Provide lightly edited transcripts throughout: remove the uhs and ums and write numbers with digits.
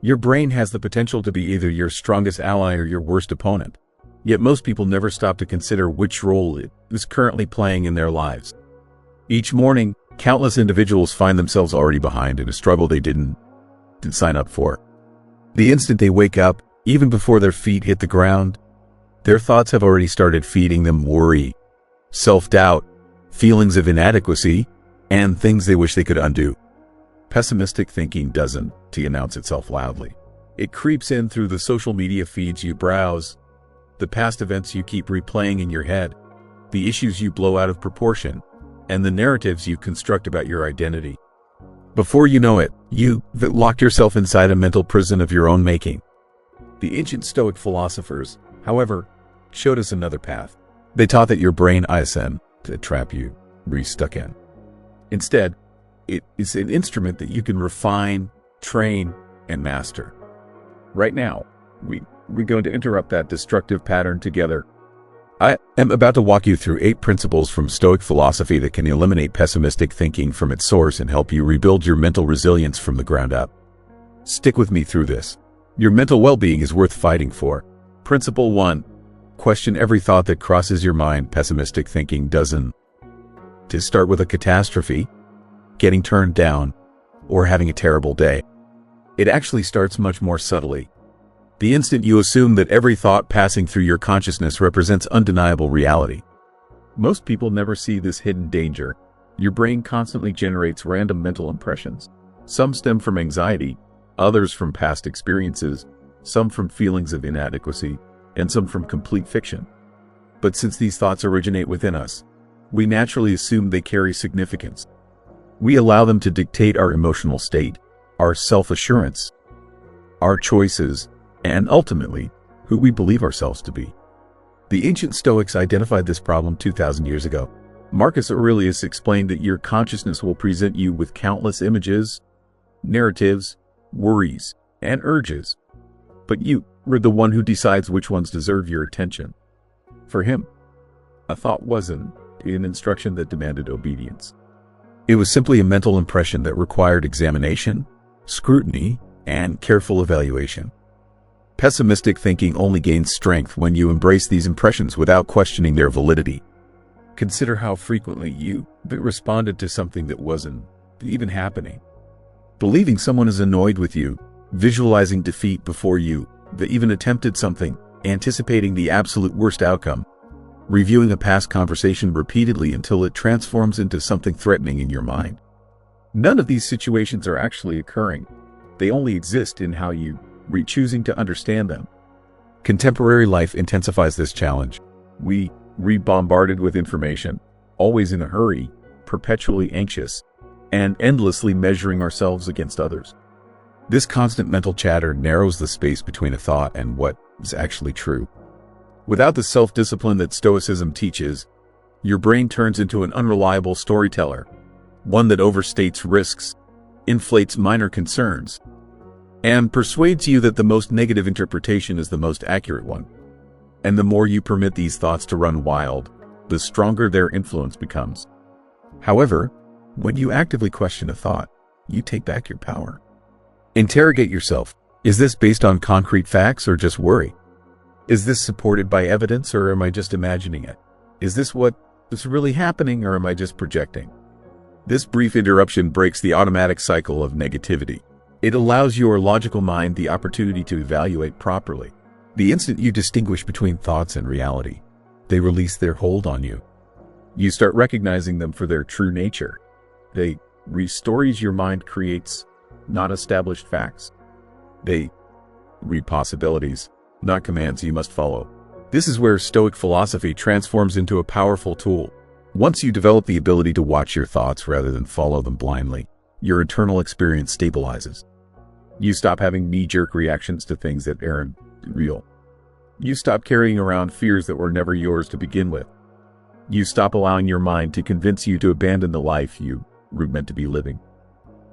Your brain has the potential to be either your strongest ally or your worst opponent. Yet most people never stop to consider which role it is currently playing in their lives. Each morning, countless individuals find themselves already behind in a struggle they didn't sign up for. The instant they wake up, even before their feet hit the ground, their thoughts have already started feeding them worry, self-doubt, feelings of inadequacy, and things they wish they could undo. Pessimistic thinking doesn't announce itself loudly. It creeps in through the social media feeds you browse, the past events you keep replaying in your head, the issues you blow out of proportion, and the narratives you construct about your identity. Before you know it, you've locked yourself inside a mental prison of your own making. The ancient Stoic philosophers, however, showed us another path. They taught that your brain isn't a trap you were stuck in. Instead, it is an instrument that you can refine, train, and master. Right now, we're going to interrupt that destructive pattern together. I am about to walk you through 8 principles from Stoic philosophy that can eliminate pessimistic thinking from its source and help you rebuild your mental resilience from the ground up. Stick with me through this. Your mental well-being is worth fighting for. Principle 1. Question every thought that crosses your mind. Pessimistic thinking doesn't start with a catastrophe, getting turned down, or having a terrible day. It actually starts much more subtly. The instant you assume that every thought passing through your consciousness represents undeniable reality. Most people never see this hidden danger. Your brain constantly generates random mental impressions. Some stem from anxiety, others from past experiences, some from feelings of inadequacy, and some from complete fiction. But since these thoughts originate within us, we naturally assume they carry significance. We allow them to dictate our emotional state, our self-assurance, our choices, and ultimately, who we believe ourselves to be. The ancient Stoics identified this problem 2,000 years ago. Marcus Aurelius explained that your consciousness will present you with countless images, narratives, worries, and urges. But you are the one who decides which ones deserve your attention. For him, a thought wasn't an instruction that demanded obedience. It was simply a mental impression that required examination, scrutiny, and careful evaluation. Pessimistic thinking only gains strength when you embrace these impressions without questioning their validity. Consider how frequently you responded to something that wasn't even happening. Believing someone is annoyed with you, visualizing defeat before you even attempted something, anticipating the absolute worst outcome, reviewing a past conversation repeatedly until it transforms into something threatening in your mind. None of these situations are actually occurring. They only exist in how you choosing to understand them. Contemporary life intensifies this challenge. We bombarded with information, always in a hurry, perpetually anxious, and endlessly measuring ourselves against others. This constant mental chatter narrows the space between a thought and what is actually true. Without the self-discipline that Stoicism teaches, your brain turns into an unreliable storyteller, one that overstates risks, inflates minor concerns, and persuades you that the most negative interpretation is the most accurate one. And the more you permit these thoughts to run wild, the stronger their influence becomes. However, when you actively question a thought, you take back your power. Interrogate yourself. Is this based on concrete facts or just worry? Is this supported by evidence or am I just imagining it? Is this what is really happening or am I just projecting? This brief interruption breaks the automatic cycle of negativity. It allows your logical mind the opportunity to evaluate properly. The instant you distinguish between thoughts and reality, they release their hold on you. You start recognizing them for their true nature. They stories your mind creates, not established facts. They read possibilities, not commands you must follow. This is where Stoic philosophy transforms into a powerful tool. Once you develop the ability to watch your thoughts rather than follow them blindly, your internal experience stabilizes. You stop having knee-jerk reactions to things that aren't real. You stop carrying around fears that were never yours to begin with. You stop allowing your mind to convince you to abandon the life you were meant to be living.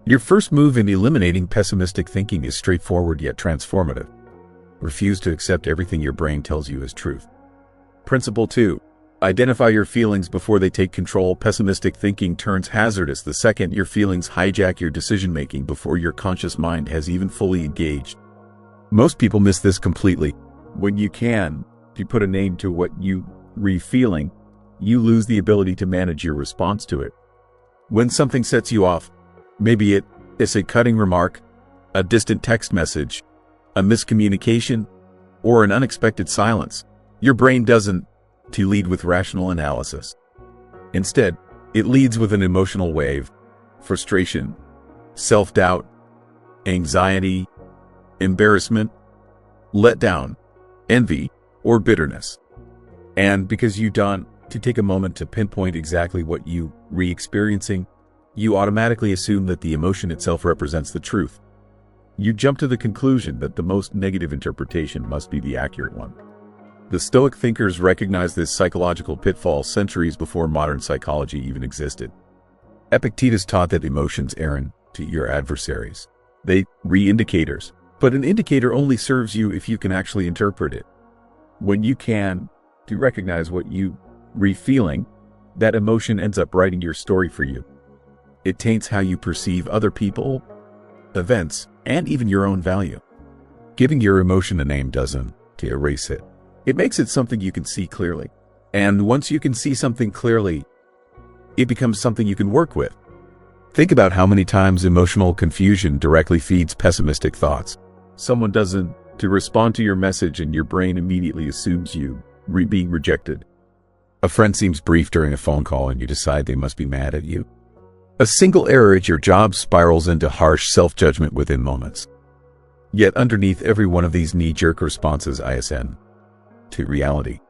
Your first move in eliminating pessimistic thinking is straightforward yet transformative. Refuse to accept everything your brain tells you as truth. Principle 2. Identify your feelings before they take control. Pessimistic thinking turns hazardous the second your feelings hijack your decision-making before your conscious mind has even fully engaged. Most people miss this completely. When you put a name to what you re-feeling, you lose the ability to manage your response to it. When something sets you off, maybe it's a cutting remark, a distant text message, a miscommunication, or an unexpected silence, your brain doesn't lead with rational analysis. Instead, it leads with an emotional wave: frustration, self-doubt, anxiety, embarrassment, letdown, envy, or bitterness. And because you don't take a moment to pinpoint exactly what you re-experiencing, you automatically assume that the emotion itself represents the truth. You jump to the conclusion that the most negative interpretation must be the accurate one. The Stoic thinkers recognized this psychological pitfall centuries before modern psychology even existed. Epictetus taught that emotions aren't to your adversaries. They re-indicators. But an indicator only serves you if you can actually interpret it. When you can recognize what you re-feeling, that emotion ends up writing your story for you. It taints how you perceive other people, events, and even your own value. Giving your emotion a name doesn't erase it. It makes it something you can see clearly. And once you can see something clearly, it becomes something you can work with. Think about how many times emotional confusion directly feeds pessimistic thoughts. Someone doesn't respond to your message and your brain immediately assumes you being rejected. A friend seems brief during a phone call and you decide they must be mad at you. A single error at your job spirals into harsh self-judgment within moments. Yet underneath every one of these knee-jerk responses ISN to reality,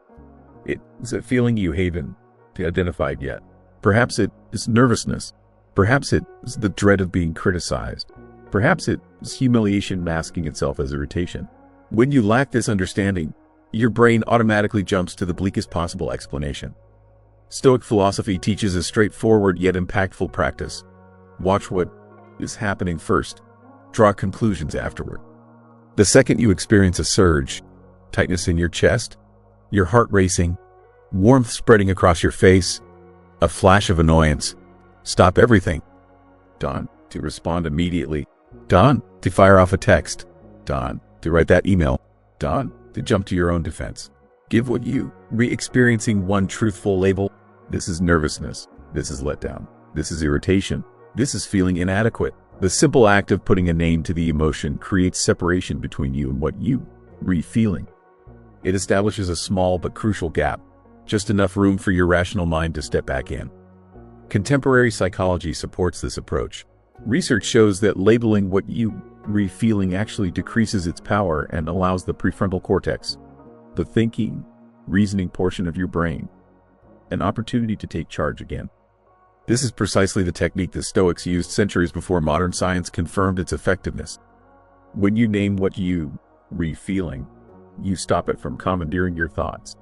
it is a feeling you haven't identified yet. Perhaps it is nervousness. Perhaps it is the dread of being criticized. Perhaps it is humiliation masking itself as irritation. When you lack this understanding, your brain automatically jumps to the bleakest possible explanation. Stoic philosophy teaches a straightforward yet impactful practice. Watch what is happening first. Draw conclusions afterward. The second you experience a surge, tightness in your chest, your heart racing, warmth spreading across your face, a flash of annoyance, stop everything. Dawn, to respond immediately. Dawn, to fire off a text. Dawn, to write that email. Dawn, to jump to your own defense. Give what you re-experiencing one truthful label. This is nervousness. This is letdown. This is irritation. This is feeling inadequate. The simple act of putting a name to the emotion creates separation between you and what you re-feeling. It establishes a small but crucial gap, just enough room for your rational mind to step back in. Contemporary psychology supports this approach. Research shows that labeling what you re-feeling actually decreases its power and allows the prefrontal cortex, the thinking, reasoning portion of your brain, an opportunity to take charge again. This is precisely the technique the Stoics used centuries before modern science confirmed its effectiveness. When you name what you re-feeling, you stop it from commandeering your thoughts.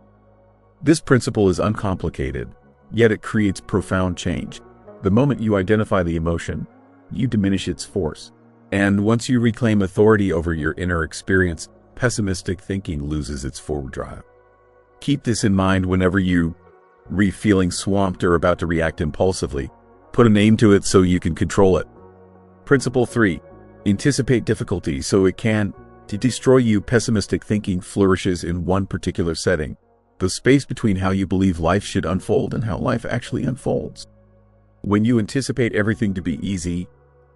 This principle is uncomplicated, yet it creates profound change. The moment you identify the emotion, you diminish its force. And once you reclaim authority over your inner experience, pessimistic thinking loses its forward drive. Keep this in mind whenever you re-feeling swamped or about to react impulsively. Put a name to it so you can control it. Principle 3. Anticipate difficulty so it can destroy you. Pessimistic thinking flourishes in one particular setting, the space between how you believe life should unfold and how life actually unfolds. When you anticipate everything to be easy,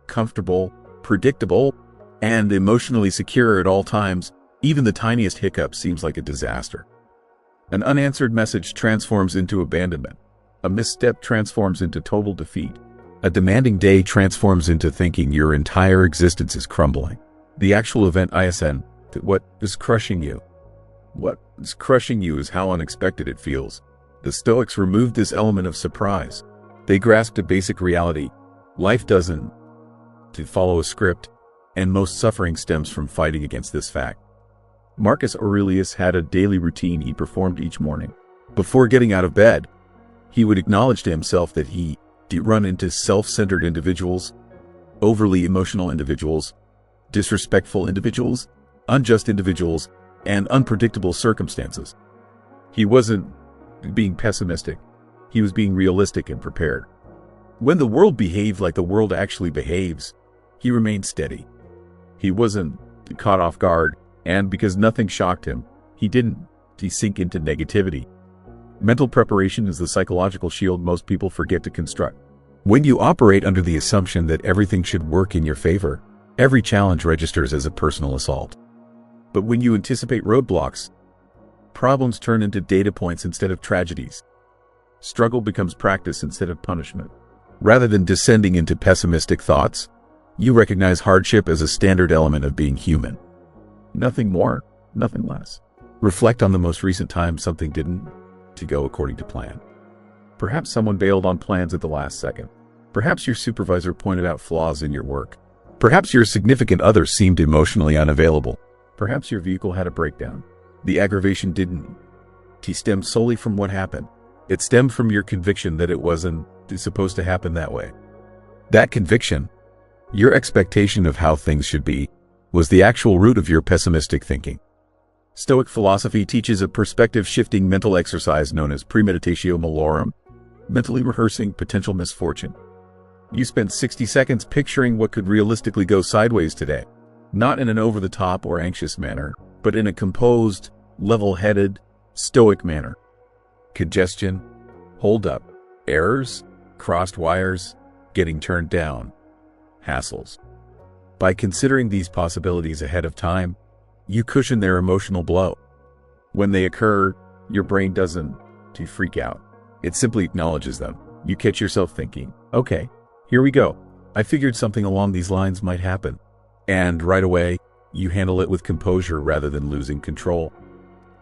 comfortable, predictable, and emotionally secure at all times, even the tiniest hiccup seems like a disaster. An unanswered message transforms into abandonment. A misstep transforms into total defeat. A demanding day transforms into thinking your entire existence is crumbling. The actual event ISN, what is crushing you? What is crushing you is how unexpected it feels. The Stoics removed this element of surprise. They grasped a basic reality. Life doesn't follow a script, and most suffering stems from fighting against this fact. Marcus Aurelius had a daily routine he performed each morning. Before getting out of bed, he would acknowledge to himself that he did run into self-centered individuals, overly emotional individuals, disrespectful individuals, unjust individuals, and unpredictable circumstances. He wasn't being pessimistic. He was being realistic and prepared. When the world behaved like the world actually behaves, he remained steady. He wasn't caught off guard, and because nothing shocked him, he didn't sink into negativity. Mental preparation is the psychological shield most people forget to construct. When you operate under the assumption that everything should work in your favor, every challenge registers as a personal assault. But when you anticipate roadblocks, problems turn into data points instead of tragedies. Struggle becomes practice instead of punishment. Rather than descending into pessimistic thoughts, you recognize hardship as a standard element of being human. Nothing more, nothing less. Reflect on the most recent time something didn't go according to plan. Perhaps someone bailed on plans at the last second. Perhaps your supervisor pointed out flaws in your work. Perhaps your significant other seemed emotionally unavailable. Perhaps your vehicle had a breakdown. The aggravation didn't stem solely from what happened. It stemmed from your conviction that it wasn't supposed to happen that way. That conviction, your expectation of how things should be, was the actual root of your pessimistic thinking. Stoic philosophy teaches a perspective-shifting mental exercise known as premeditatio malorum, mentally rehearsing potential misfortune. You spend 60 seconds picturing what could realistically go sideways today, not in an over-the-top or anxious manner, but in a composed, level-headed, stoic manner. Congestion, hold-up, errors, crossed wires, getting turned down, hassles. By considering these possibilities ahead of time, you cushion their emotional blow. When they occur, your brain doesn't freak out. It simply acknowledges them. You catch yourself thinking, okay, here we go. I figured something along these lines might happen. And right away, you handle it with composure rather than losing control.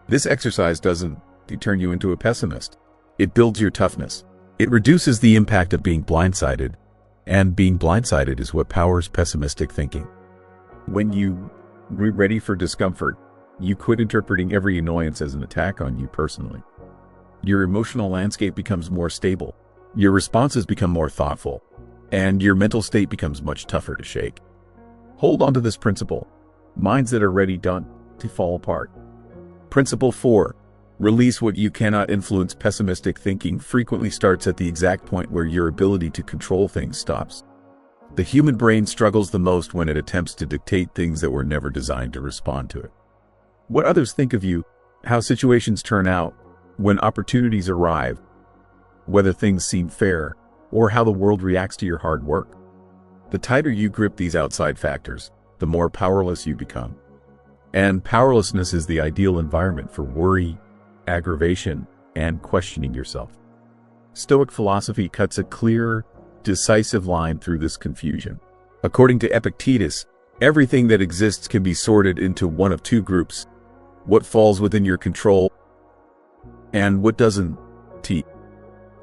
This exercise doesn't turn you into a pessimist. It builds your toughness. It reduces the impact of being blindsided. And being blindsided is what powers pessimistic thinking. When you ready for discomfort, you quit interpreting every annoyance as an attack on you personally. Your emotional landscape becomes more stable, your responses become more thoughtful, and your mental state becomes much tougher to shake. Hold on to this principle. Minds that are ready don't fall apart. Principle 4. Release what you cannot influence. Pessimistic thinking frequently starts at the exact point where your ability to control things stops. The human brain struggles the most when it attempts to dictate things that were never designed to respond to it. What others think of you, how situations turn out, when opportunities arrive, whether things seem fair, or how the world reacts to your hard work. The tighter you grip these outside factors, the more powerless you become. And powerlessness is the ideal environment for worry, aggravation, and questioning yourself. Stoic philosophy cuts a clear, decisive line through this confusion. According to Epictetus, everything that exists can be sorted into one of two groups: what falls within your control and what doesn't.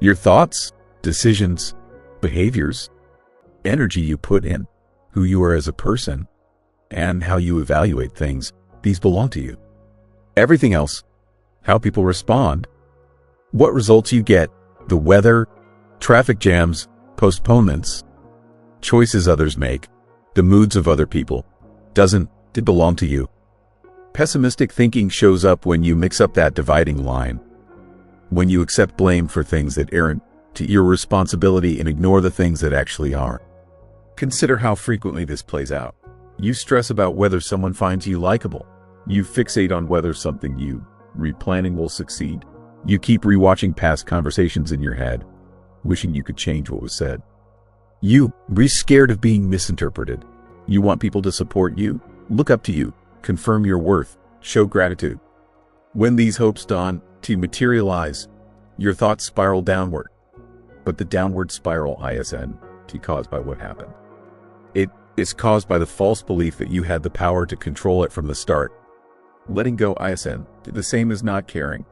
Your thoughts, decisions, behaviors, energy you put in, who you are as a person, and how you evaluate things, these belong to you. Everything else, how people respond, what results you get, the weather, traffic jams, postponements, choices others make, the moods of other people, doesn't belong to you. Pessimistic thinking shows up when you mix up that dividing line, when you accept blame for things that aren't your responsibility and ignore the things that actually are. Consider how frequently this plays out. You stress about whether someone finds you likable. You fixate on whether something you replanning will succeed. You keep rewatching past conversations in your head, wishing you could change what was said. You be scared of being misinterpreted. You want people to support you, look up to you, confirm your worth, show gratitude. When these hopes dawn to materialize, your thoughts spiral downward. But the downward spiral isn't caused by what happened. It is caused by the false belief that you had the power to control it from the start. Letting go isn't the same as not caring.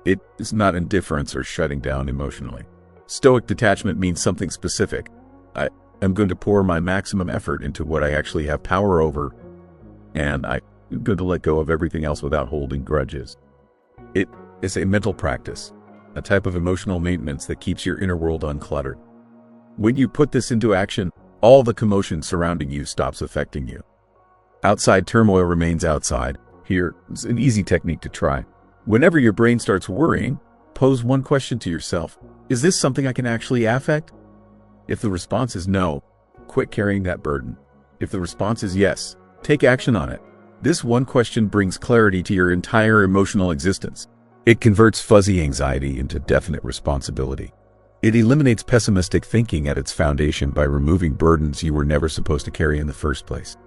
It is not indifference or shutting down emotionally. Stoic detachment means something specific. I am going to pour my maximum effort into what I actually have power over, and I'm going to let go of everything else without holding grudges. It is a mental practice, a type of emotional maintenance that keeps your inner world uncluttered. When you put this into action, all the commotion surrounding you stops affecting you. Outside turmoil remains outside. Here is an easy technique to try. Whenever your brain starts worrying, Pose one question to yourself. Is this something I can actually affect? If the response is no, quit carrying that burden. If the response is yes, take action on it. This one question brings clarity to your entire emotional existence. It converts fuzzy anxiety into definite responsibility. It eliminates pessimistic thinking at its foundation by removing burdens you were never supposed to carry in the first place.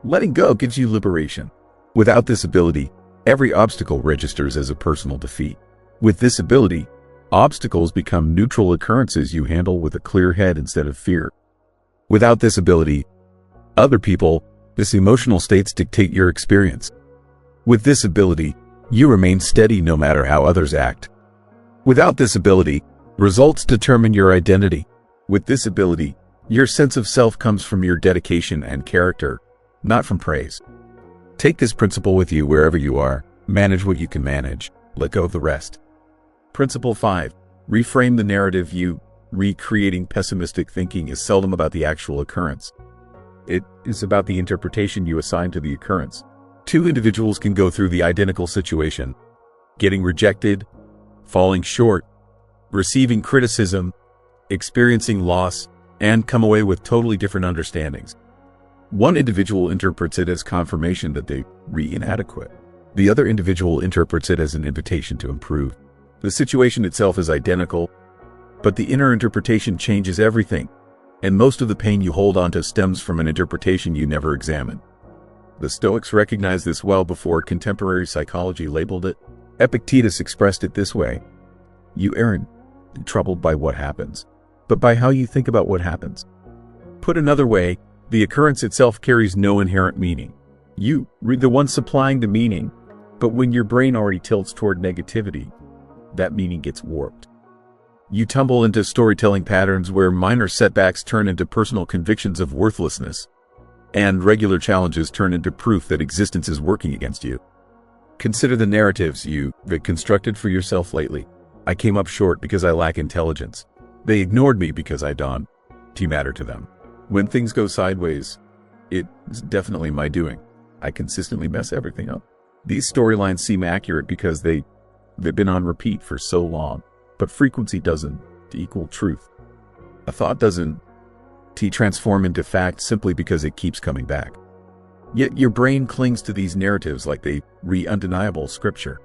Letting go gives you liberation. Without this ability, every obstacle registers as a personal defeat. With this ability, obstacles become neutral occurrences you handle with a clear head instead of fear. Without this ability, other people, this emotional states dictate your experience. With this ability, you remain steady no matter how others act. Without this ability, results determine your identity. With this ability, your sense of self comes from your dedication and character, not from praise. Take this principle with you wherever you are. Manage what you can manage. Let go of the rest. Principle 5. Reframe the narrative. Recreating pessimistic thinking is seldom about the actual occurrence. It is about the interpretation you assign to the occurrence. Two individuals can go through the identical situation, getting rejected, falling short, receiving criticism, experiencing loss, and come away with totally different understandings. One individual interprets it as confirmation that they are inadequate. The other individual interprets it as an invitation to improve. The situation itself is identical, but the inner interpretation changes everything, and most of the pain you hold onto stems from an interpretation you never examined. The Stoics recognized this well before contemporary psychology labeled it. Epictetus expressed it this way: you aren't troubled by what happens, but by how you think about what happens. Put another way, the occurrence itself carries no inherent meaning. You are the one supplying the meaning, but when your brain already tilts toward negativity, that meaning gets warped. You tumble into storytelling patterns where minor setbacks turn into personal convictions of worthlessness, and regular challenges turn into proof that existence is working against you. Consider the narratives you've constructed for yourself lately. I came up short because I lack intelligence. They ignored me because I don't matter to them. When things go sideways, it's definitely my doing. I consistently mess everything up. These storylines seem accurate because they've been on repeat for so long, but frequency doesn't equal truth. A thought doesn't transform into fact simply because it keeps coming back. Yet your brain clings to these narratives like they undeniable scripture.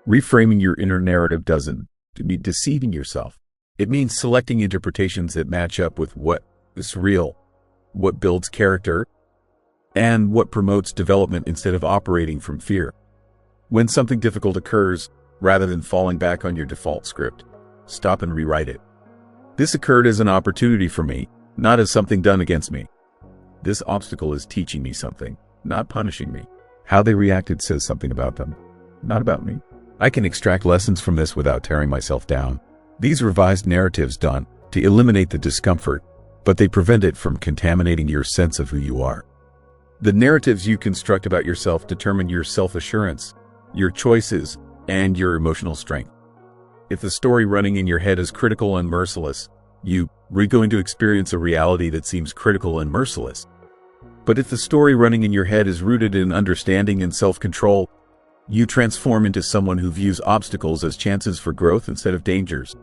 Reframing your inner narrative doesn't mean deceiving yourself. It means selecting interpretations that match up with what is real, what builds character, and what promotes development instead of operating from fear. When something difficult occurs, rather than falling back on your default script, stop and rewrite it. This occurred as an opportunity for me, not as something done against me. This obstacle is teaching me something, not punishing me. How they reacted says something about them, not about me. I can extract lessons from this without tearing myself down. These revised narratives don't eliminate the discomfort, but they prevent it from contaminating your sense of who you are. The narratives you construct about yourself determine your self-assurance, your choices, and your emotional strength. If the story running in your head is critical and merciless, you're going to experience a reality that seems critical and merciless. But if the story running in your head is rooted in understanding and self-control, you transform into someone who views obstacles as chances for growth instead of dangers.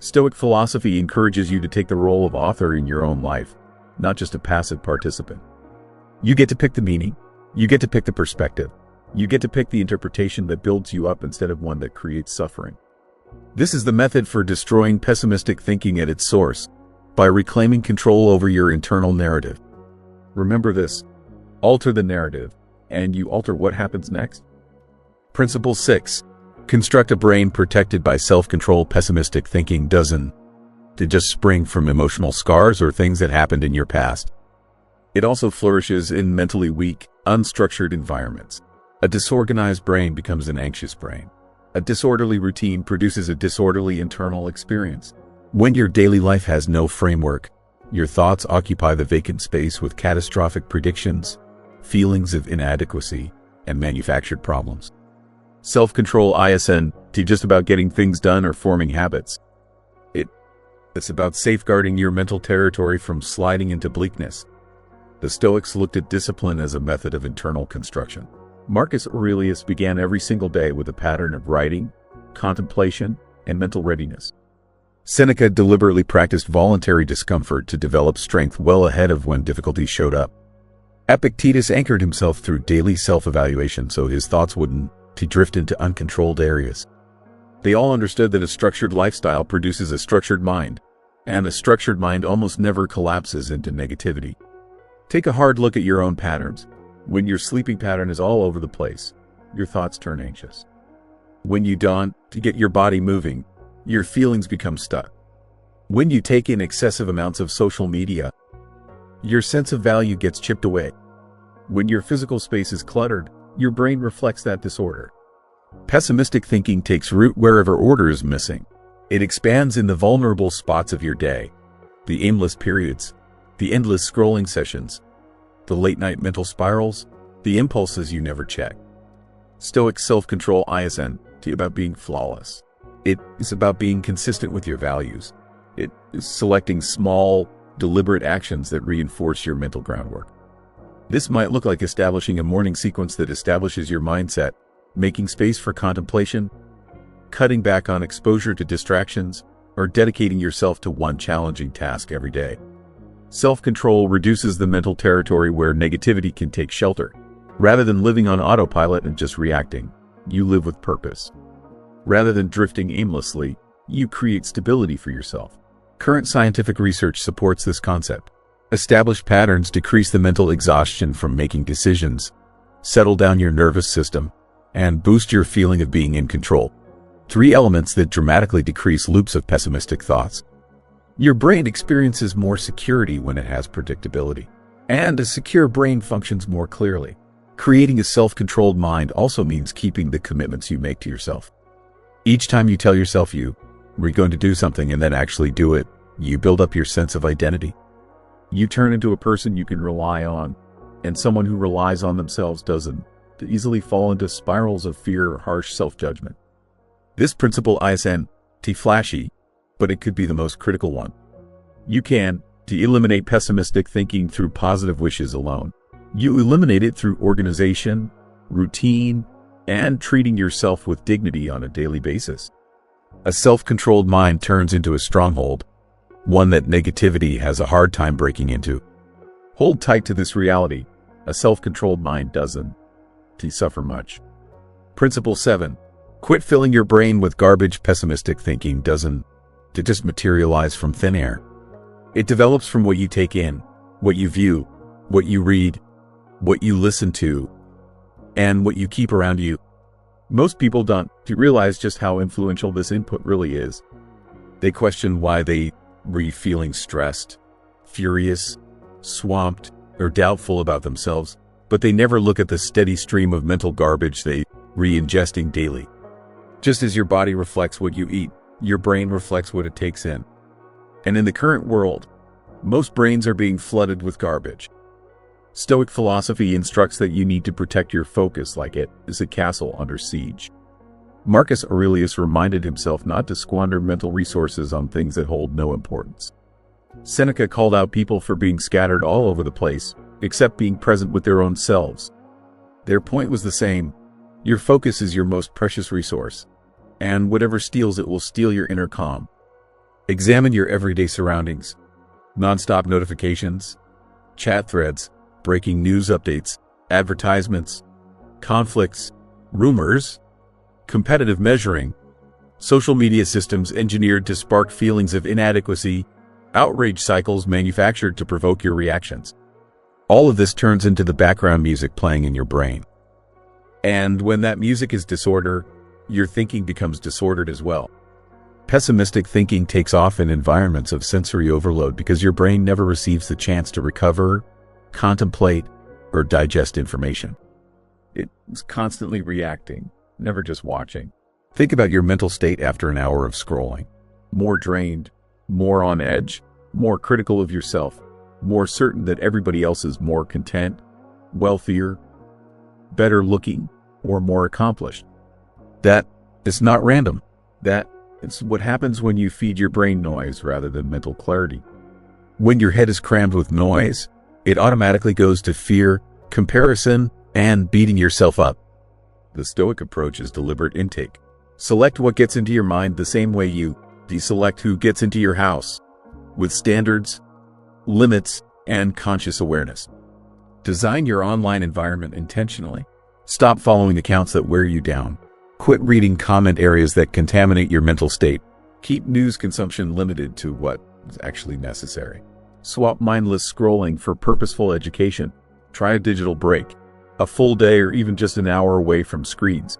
Stoic philosophy encourages you to take the role of author in your own life, not just a passive participant. You get to pick the meaning, you get to pick the perspective, you get to pick the interpretation that builds you up instead of one that creates suffering. This is the method for destroying pessimistic thinking at its source, by reclaiming control over your internal narrative. Remember this: alter the narrative, and you alter what happens next. Principle 6. Construct a brain protected by self-control. Pessimistic thinking doesn't just spring from emotional scars or things that happened in your past. It also flourishes in mentally weak, unstructured environments. A disorganized brain becomes an anxious brain. A disorderly routine produces a disorderly internal experience. When your daily life has no framework, your thoughts occupy the vacant space with catastrophic predictions, feelings of inadequacy, and manufactured problems. Self-control isn't just about getting things done or forming habits. It's about safeguarding your mental territory from sliding into bleakness. The Stoics looked at discipline as a method of internal construction. Marcus Aurelius began every single day with a pattern of writing, contemplation, and mental readiness. Seneca deliberately practiced voluntary discomfort to develop strength well ahead of when difficulties showed up. Epictetus anchored himself through daily self-evaluation so his thoughts wouldn't drift into uncontrolled areas. They all understood that a structured lifestyle produces a structured mind, and a structured mind almost never collapses into negativity. Take a hard look at your own patterns. When your sleeping pattern is all over the place, your thoughts turn anxious. When you dawn to get your body moving, your feelings become stuck. When you take in excessive amounts of social media, your sense of value gets chipped away. When your physical space is cluttered, your brain reflects that disorder. Pessimistic thinking takes root wherever order is missing. It expands in the vulnerable spots of your day, the aimless periods, the endless scrolling sessions, the late-night mental spirals, the impulses you never check. Stoic self-control isn't about being flawless. It is about being consistent with your values. It is selecting small, deliberate actions that reinforce your mental groundwork. This might look like establishing a morning sequence that establishes your mindset, making space for contemplation, cutting back on exposure to distractions, or dedicating yourself to one challenging task every day. Self-control reduces the mental territory where negativity can take shelter. Rather than living on autopilot and just reacting, you live with purpose. Rather than drifting aimlessly, you create stability for yourself. Current scientific research supports this concept. Established patterns decrease the mental exhaustion from making decisions, settle down your nervous system, and boost your feeling of being in control. 3 elements that dramatically decrease loops of pessimistic thoughts. Your brain experiences more security when it has predictability, and a secure brain functions more clearly. Creating a self-controlled mind also means keeping the commitments you make to yourself. Each time you tell yourself you're going to do something and then actually do it, you build up your sense of identity. You turn into a person you can rely on, and someone who relies on themselves doesn't easily fall into spirals of fear or harsh self-judgment. This principle isn't flashy, but it could be the most critical one. You can eliminate pessimistic thinking through positive wishes alone. You eliminate it through organization, routine, and treating yourself with dignity on a daily basis. A self-controlled mind turns into a stronghold, one that negativity has a hard time breaking into. Hold tight to this reality. A self-controlled mind doesn't suffer much. Principle 7. Quit filling your brain with garbage. Pessimistic thinking doesn't just materialize from thin air. It develops from what you take in, what you view, what you read, what you listen to, and what you keep around you. Most people don't realize just how influential this input really is. They question why they were feeling stressed, furious, swamped, or doubtful about themselves, but they never look at the steady stream of mental garbage they re-ingesting daily. Just as your body reflects what you eat, your brain reflects what it takes in. And in the current world, most brains are being flooded with garbage. Stoic philosophy instructs that you need to protect your focus like it is a castle under siege. Marcus Aurelius reminded himself not to squander mental resources on things that hold no importance. Seneca called out people for being scattered all over the place, except being present with their own selves. Their point was the same. Your focus is your most precious resource, and whatever steals it will steal your inner calm. Examine your everyday surroundings. Non-stop notifications, chat threads, breaking news updates, advertisements, conflicts, rumors, competitive measuring, social media systems engineered to spark feelings of inadequacy, outrage cycles manufactured to provoke your reactions. All of this turns into the background music playing in your brain. And when that music is disorder, your thinking becomes disordered as well. Pessimistic thinking takes off in environments of sensory overload because your brain never receives the chance to recover, contemplate, or digest information. It's constantly reacting, never just watching. Think about your mental state after an hour of scrolling. More drained, more on edge, more critical of yourself, more certain that everybody else is more content, wealthier, better looking, or more accomplished. That is not random. That is what happens when you feed your brain noise rather than mental clarity. When your head is crammed with noise, it automatically goes to fear, comparison, and beating yourself up. The Stoic approach is deliberate intake. Select what gets into your mind the same way you deselect who gets into your house, with standards, limits, and conscious awareness. Design your online environment intentionally. Stop following accounts that wear you down. Quit reading comment areas that contaminate your mental state. Keep news consumption limited to what is actually necessary. Swap mindless scrolling for purposeful education. Try a digital break, a full day or even just an hour away from screens.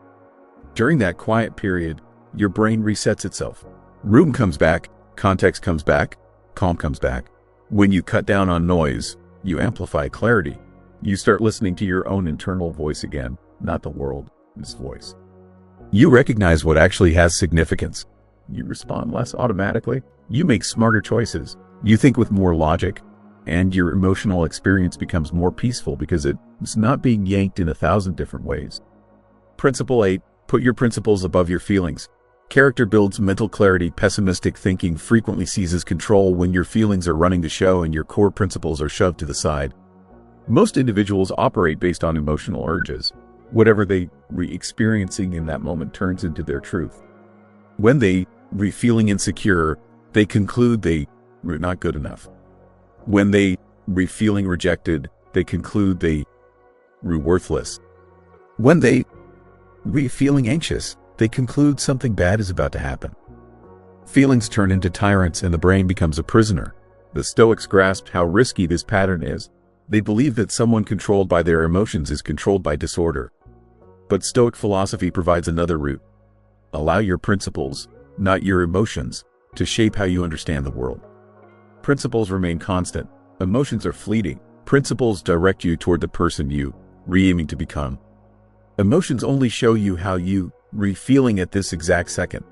During that quiet period, your brain resets itself. Room comes back, context comes back, calm comes back. When you cut down on noise, you amplify clarity. You start listening to your own internal voice again, not the world's voice. You recognize what actually has significance. You respond less automatically. You make smarter choices. You think with more logic, and your emotional experience becomes more peaceful because it's not being yanked in 1,000 different ways. Principle 8. Put your principles above your feelings. Character builds mental clarity. Pessimistic thinking frequently seizes control when your feelings are running the show and your core principles are shoved to the side. Most individuals operate based on emotional urges. Whatever they re-experiencing in that moment turns into their truth. When they re-feeling insecure, they conclude they were not good enough. When they re-feeling rejected, they conclude they were worthless. When they re-feeling anxious, they conclude something bad is about to happen. Feelings turn into tyrants and the brain becomes a prisoner. The Stoics grasped how risky this pattern is. They believe that someone controlled by their emotions is controlled by disorder. But Stoic philosophy provides another route. Allow your principles, not your emotions, to shape how you understand the world. Principles remain constant. Emotions are fleeting. Principles direct you toward the person you re-aiming to become. Emotions only show you how you re-feeling at this exact second.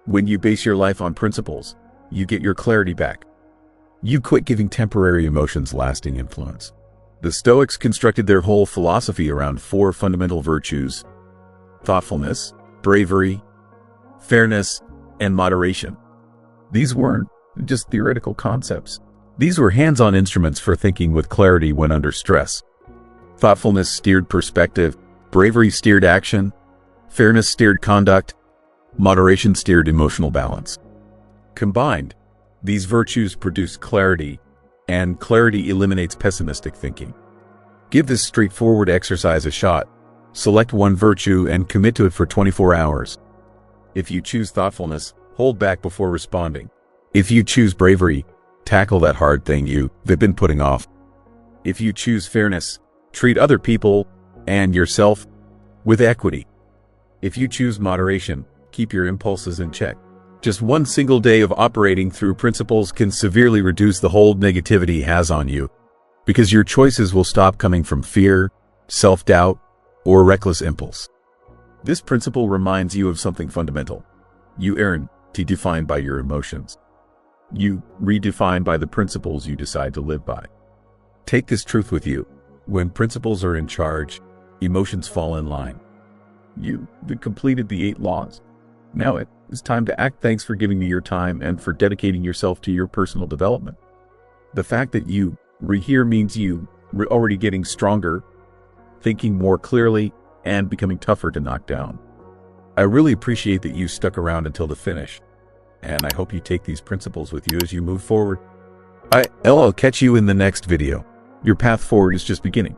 When you base your life on principles, you get your clarity back. You quit giving temporary emotions lasting influence. The Stoics constructed their whole philosophy around 4 fundamental virtues: thoughtfulness, bravery, fairness, and moderation. These weren't just theoretical concepts. These were hands-on instruments for thinking with clarity when under stress. Thoughtfulness steered perspective, bravery steered action, fairness steered conduct, moderation steered emotional balance. Combined, these virtues produce clarity, and clarity eliminates pessimistic thinking. Give this straightforward exercise a shot. Select one virtue and commit to it for 24 hours. If you choose thoughtfulness, hold back before responding. If you choose bravery, tackle that hard thing you've been putting off. If you choose fairness, treat other people and yourself with equity. If you choose moderation, keep your impulses in check. Just one single day of operating through principles can severely reduce the hold negativity has on you, because your choices will stop coming from fear, self-doubt, or reckless impulse. This principle reminds you of something fundamental. You aren't defined by your emotions. You redefine by the principles you decide to live by. Take this truth with you. When principles are in charge, emotions fall in line. You've completed the 8 laws. Now it is time to act. Thanks for giving me your time and for dedicating yourself to your personal development. The fact that you here means you already getting stronger, thinking more clearly, and becoming tougher to knock down. I really appreciate that you stuck around until the finish, and I hope you take these principles with you as you move forward. I'll catch you in the next video. Your path forward is just beginning.